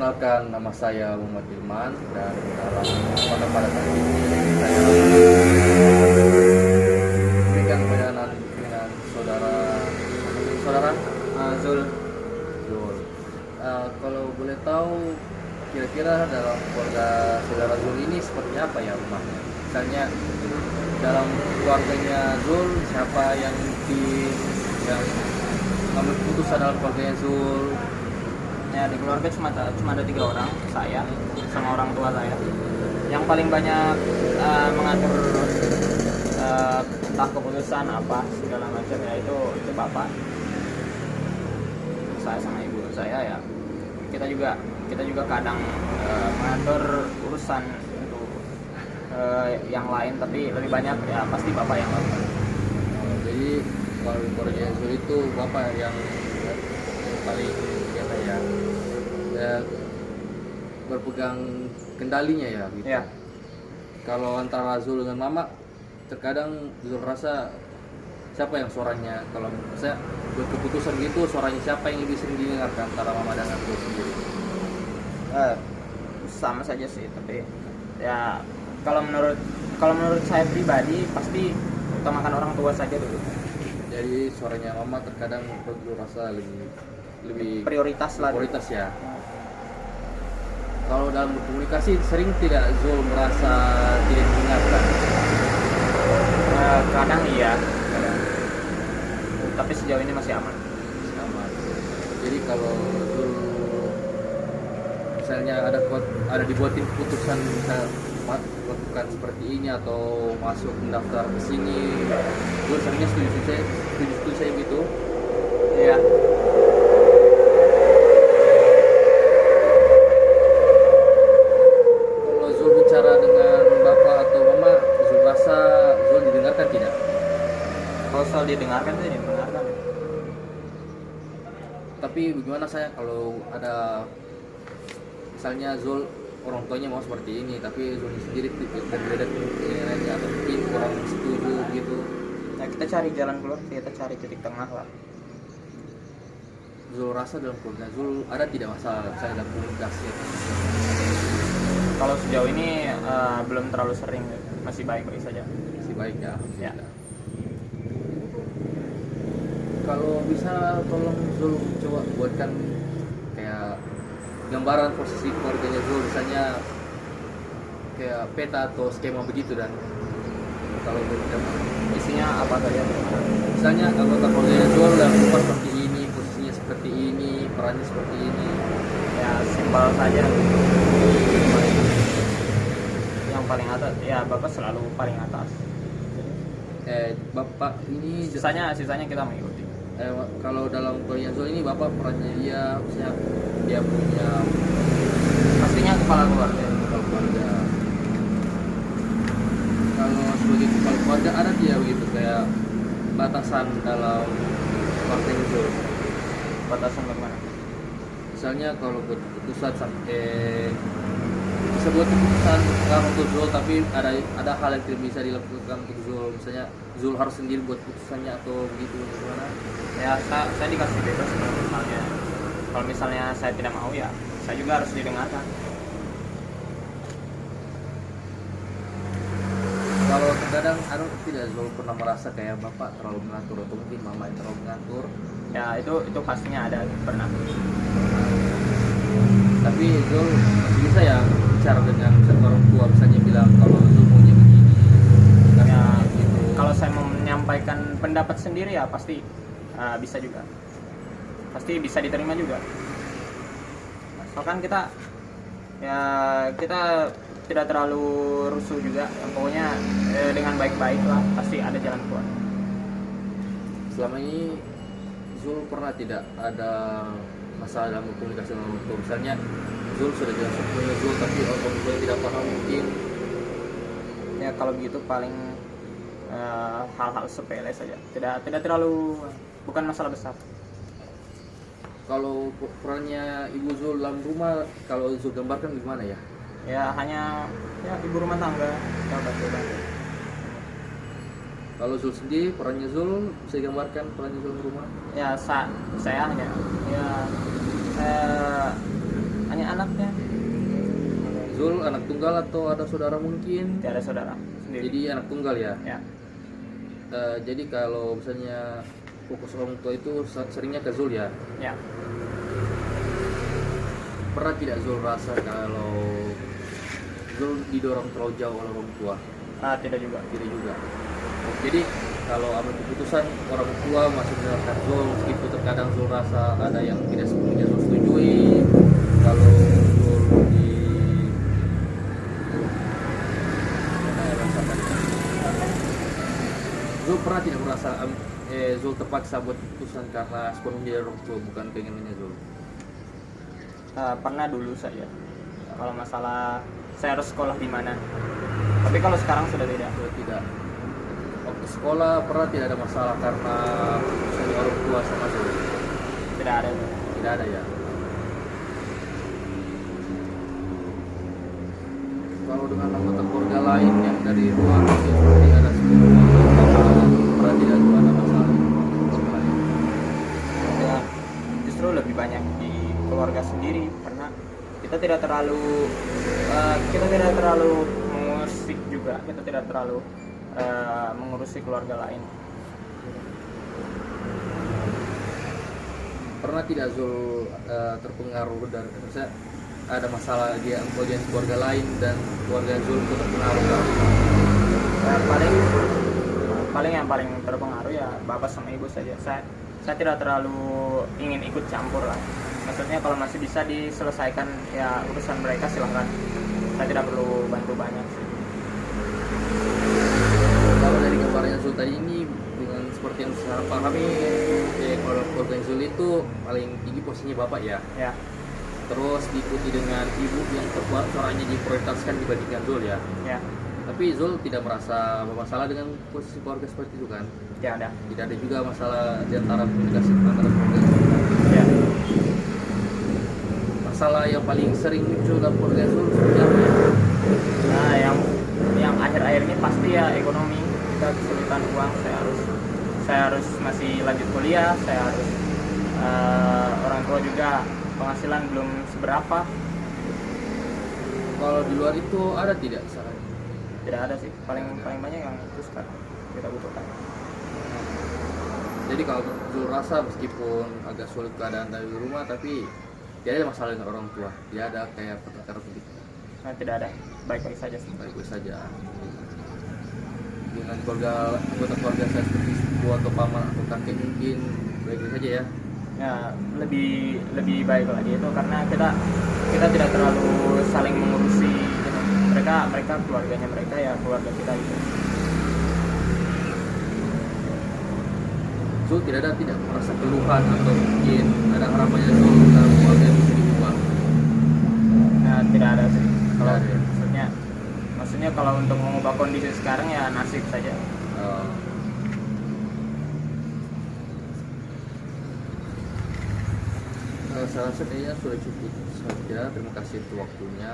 perkenalkan, nama saya Muhammad Ilman, dan pada saat ini saya berikan pelayanan dengan saudara saudara Zul. Zul. Kalau boleh tahu, kira-kira dalam keluarga saudara Zul ini seperti apa ya rumahnya? Misalnya dalam keluarganya Zul, siapa yang mengambil keputusan dalam keluarganya Zul? Ya, di keluarga cuma ada 3 orang, saya sama orang tua saya. Yang paling banyak mengatur entah keputusan apa segala macam ya itu bapak. Saya sama ibu saya ya. Kita juga kadang mengatur urusan untuk yang lain, tapi lebih banyak ya pasti bapak yang ngatur. Jadi kalau keluarga Zul itu bapak yang paling apa ya, berpegang kendalinya ya gitu. Ya. Kalau antara Zul dengan mama, terkadang Zul rasa siapa yang suaranya, kalau saya buat keputusan gitu, suaranya siapa yang lebih sering didengarkan antara mama dan Zul sendiri? Sama saja sih, tapi ya kalau menurut saya pribadi pasti utamakan orang tua saja dulu. Jadi suaranya mama terkadang Zul rasa lebih Prioritas lah. prioritas ya. Kalau dalam berkomunikasi sering tidak Zul merasa tidak didengarkan? Kadang iya, kadang. Tapi sejauh ini masih aman. Aman. Jadi kalau Zul misalnya ada dibuatin keputusan bisa lakukan seperti ini atau masuk mendaftar ke sini, Zul seringnya setuju saya gitu. Iya. Kalau Zul bicara dengan bapak atau mama, Zul rasa Zul didengarkan tidak? Kalau soal didengarkan sih didengarkan. Tapi bagaimana saya kalau ada misalnya Zul orang tuanya mau seperti ini, tapi Zul sendiri berbeda keinginannya atau mungkin kurang setuju gitu. Ya kita cari jalan keluar, kita cari titik tengah lah. Zul rasa dalam keluarga Zul ada tidak masalah misalnya dalam komunikasi? Kalau sejauh ini belum terlalu sering, masih baik-baik saja. Masih baik ya. Ya. Kalau bisa tolong Zul coba buatkan kayak gambaran posisi keluarganya Zul, misalnya kayak peta atau skema begitu, dan kalau Isinya apa saja? misalnya anggota keluarganya Zul dalam rumah seperti ini, posisinya seperti ini, perannya seperti ini. Ya simpel saja. Yang paling atas, ya bapak selalu paling atas. Bapak ini Sisanya kita mengikuti. kalau dalam keluarganya Zul ini bapak perannya dia, misalnya dia punya Pastinya kepala keluarga. keluarga. Kalau sebagai kepala keluarga ada dia begitu kayak batasan dalam keluarga Zul. Batasan bagaimana? Misalnya kalau buat keputusan sampai bisa buat keputusan nggak untuk Zul, tapi ada hal yang tidak bisa dilakukan untuk Zul, misalnya Zul harus sendiri buat keputusannya atau begitu, bagaimana? Ya saya dikasih bebas kalau misalnya saya tidak mau ya saya juga harus didengarkan. Kalau terkadang tidak Zul pernah merasa kayak bapak terlalu mengatur atau mungkin mama yang terlalu mengatur? Ya itu pastinya ada, pernah. Tapi Zul bisa ya bicara dengan orang tua, misalnya bilang kalau Zul maunya begini, Ya, gitu. kalau saya mau menyampaikan pendapat sendiri ya pasti bisa juga, pasti bisa diterima juga. Soalnya kita tidak terlalu rusuh juga, pokoknya dengan baik-baik lah, pasti ada jalan keluar. Selama ini Zul pernah tidak ada masalah dalam komunikasi dengan orang tua, misalnya Zul sudah jelas semuanya Zul, tapi orang tua tidak paham mungkin? Ya kalau begitu paling hal-hal sepele saja, tidak terlalu, bukan masalah besar. Kalau perannya Ibu Zul dalam rumah, kalau Zul gambarkan gimana ya? Ya hanya ya ibu rumah tangga, ya bantu. Kalau Zul sendiri, perannya Zul bisa digambarkan perannya Zul di rumah? Ya saya hanya ya hanya anaknya? Zul anak tunggal atau ada saudara mungkin? Tidak ada saudara sendiri. Jadi anak tunggal ya. Ya. Jadi kalau misalnya fokus orang tua itu seringnya ke Zul ya. Ya. Pernah tidak Zul rasa kalau Zul didorong terlalu jauh oleh orang tua? Tidak juga. Tidak juga. Jadi kalau ambil keputusan orang tua masih mendengarkan Zul, meskipun terkadang Zul rasa ada yang tidak sepenuhnya Zul setujui. Kalau Zul Zul pernah tidak merasa Zul terpaksa buat keputusan karena sepenuhnya dari orang tua, bukan keinginannya Zul? Pernah dulu saya. Kalau masalah saya harus sekolah di mana. Tapi kalau sekarang sudah tidak. Zul tidak. Waktu sekolah pernah tidak ada masalah karena keputusan orang tua sama Zul? Tidak ada. Tidak ada ya. Kalau dengan anggota keluarga lain yang dari luar seperti ada sepuluh pernah tidak ada masalah dengan keluarga lain? Ya, justru lebih banyak di keluarga sendiri. Pernah kita tidak terlalu mengusik juga. Kita tidak terlalu mengurusi keluarga lain. Pernah tidak Zul terpengaruh dari misalnya ada masalah dia bagian keluarga lain dan keluarga Zul itu terpengaruh? Yang paling terpengaruh ya bapak sama ibu saja. Saya tidak terlalu ingin ikut campur lah. Maksudnya kalau masih bisa diselesaikan ya urusan mereka silahkan. Saya tidak perlu bantu banyak sih. Kalau dari gambarnya Zul tadi ini dengan seperti yang saya pahami, keluarga Zul itu paling tinggi posisinya bapak ya. Ya. Terus diikuti dengan ibu yang terkuat suaranya diprioritaskan dibandingkan Zul ya. Ya. Tapi Zul tidak merasa bermasalah dengan posisi keluarga seperti itu kan? Tidak ada. Tidak ada juga masalah di antara komunikasi antara keluarga Zul. Ya. Masalah yang paling sering muncul dalam keluarga Zul seperti apa ya? Nah, yang akhir-akhir ini pasti ya ekonomi. Kita kesulitan uang. Saya harus masih lanjut kuliah. Saya harus orang tua juga penghasilan belum seberapa. Kalau di luar itu ada tidak saran? Tidak ada sih. Paling banyak yang itu sekarang kita butuhkan. Jadi kalau Zul rasa meskipun agak sulit keadaan dari rumah, tapi tidak ada masalah dengan orang tua. Tidak ada kayak pertengkaran begitu. Nah, tidak ada. Baik-baik saja sih. Baik-baik saja. Dengan anggota keluarga saya seperti ibu atau paman atau kakek mungkin baik-baik saja ya. Ya, lebih baik lagi itu karena kita tidak terlalu saling mengurusi gitu. Mereka keluarganya mereka ya keluarga kita gitu. Zul tidak merasa keluhan atau mungkin ada harapannya Zul dalam keluarga yang bisa diubah? Nah, tidak ada sih. Kalau Tidak ada ya? maksudnya kalau untuk mengubah kondisi sekarang ya nasib saja. Saya rasa kayaknya sudah cukup saja. Terima kasih untuk waktunya.